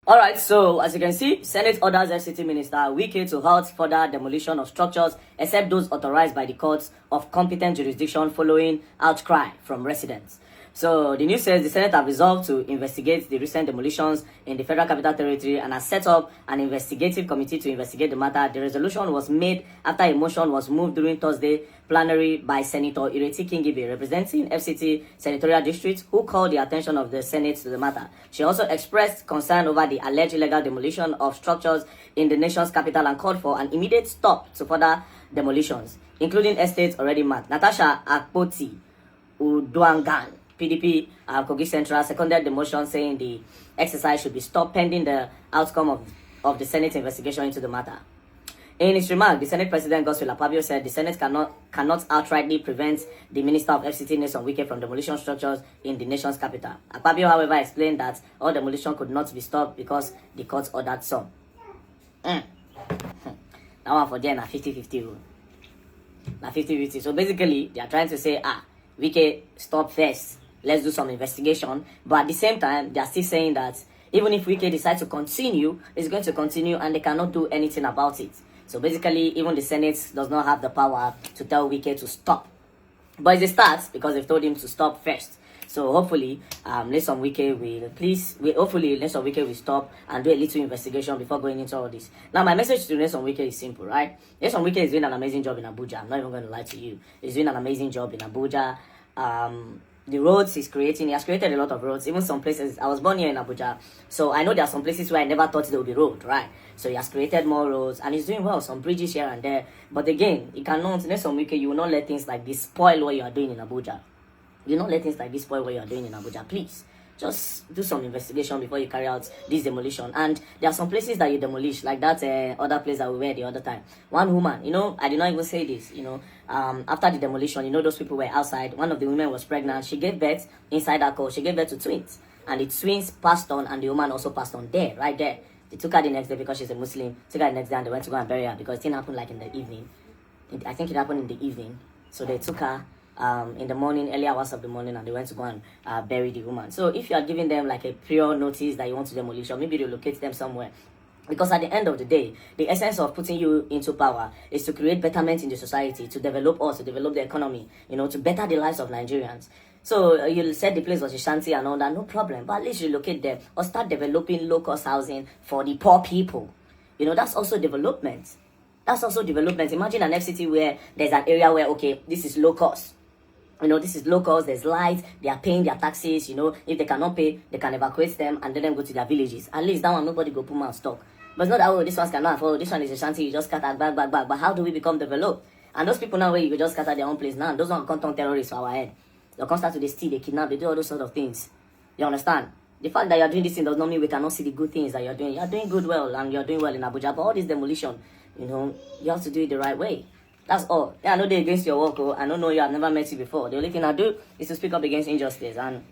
All right, so as you can see, Senate orders FCT Minister Wike to halt further demolition of structures except those authorized by the courts of competent jurisdiction following outcry from residents. So the news says the Senate have resolved to investigate the recent demolitions in the Federal Capital Territory and has set up an investigative committee to investigate the matter. The resolution was made after a motion was moved during Thursday plenary by Senator Ireti Kingibe, representing FCT Senatorial District, who called the attention of the Senate to the matter. She also expressed concern over the alleged illegal demolition of structures in the nation's capital and called for an immediate stop to further demolitions, including estates already marked. Natasha Akpoti Uduangan, PDP Kogi Central, seconded the motion, saying the exercise should be stopped pending the outcome of the Senate investigation into the matter. In his remark, the Senate President Godswill Akpabio said the Senate cannot outrightly prevent the Minister of FCT Nelson Wike from demolition structures in the nation's capital. Akpabio, however, explained that all demolition could not be stopped because the court ordered some. That one for them, na 50-50. Na 50-50. So basically, they are trying to say, Wike, stop first. Let's do some investigation. But at the same time, they are still saying that even if Wike decides to continue, it's going to continue and they cannot do anything about it. So basically, even the Senate does not have the power to tell Wike to stop. But it's a start because they've told him to stop first. So hopefully, Nelson Wike will stop and do a little investigation before going into all this. Now, my message to Nelson Wike is simple, right? Nelson Wike is doing an amazing job in Abuja. I'm not even going to lie to you. He's doing an amazing job in Abuja. The roads he's creating, he has created a lot of roads. Even some places, I was born here in Abuja, so I know there are some places where I never thought there would be road, right? So he has created more roads and he's doing well, some bridges here and there. But again, you cannot, Nelson Wike, you will not let things like this spoil what you are doing in Abuja. You will not let things like this spoil what you are doing in Abuja. Please, just do some investigation before you carry out this demolition. And there are some places that you demolish, like that other place that we were the other time. One woman, I did not even say this, after the demolition, those people were outside. One of the women was pregnant. She gave birth inside her car. She gave birth to twins. And the twins passed on and the woman also passed on there, right there. They took her the next day because she's a Muslim. Took her the next day and they went to go and bury her because it didn't happen like in the evening. I think it happened in the evening. So they took her in the morning, early hours of the morning, and they went to go and bury the woman. So if you are giving them like a prior notice that you want to demolish or maybe relocate them somewhere, because at the end of the day, the essence of putting you into power is to create betterment in the society, to develop us, to develop the economy, to better the lives of Nigerians. So you'll set the place was a shanty and all that, no problem. But at least relocate them or start developing low-cost housing for the poor people. That's also development. That's also development. Imagine an FCT where there's an area where, okay, this is low cost. This is low cost, there's light, they are paying their taxes, if they cannot pay, they can evacuate them and let them go to their villages. At least that one, nobody go put and stock. But it's not that, this one cannot afford, this one is a shanty, you just scatter back. But how do we become developed? And those people now where you just scatter their own place now, those one can't turn terrorists for our head. They'll come start to steal, they kidnap, they do all those sort of things. You understand? The fact that you're doing this thing does not mean we cannot see the good things that you're doing. You're doing good well and you're doing well in Abuja, but all this demolition, you have to do it the right way. That's all. Yeah, I know they're against your work. I don't know you. I've never met you before. The only thing I do is to speak up against injustice and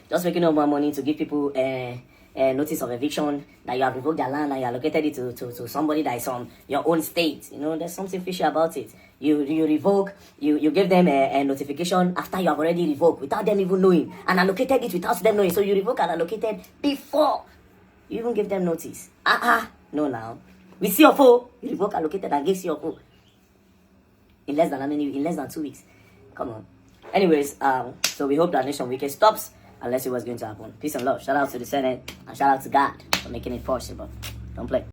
just making up more money to give people a notice of eviction that you have revoked their land and you allocated it to somebody that is from your own state. There's something fishy about it. You revoke, you give them a notification after you have already revoked without them even knowing and allocated it without them knowing. So you revoke and allocated before you even give them notice. No now. We see your phone, you revoke, allocated and give your phone. In less than 2 weeks. Come on. Anyways, so we hope that Nelson Wike stops and let's see what's going to happen. Peace and love. Shout out to the Senate and shout out to God for making it possible. Don't play.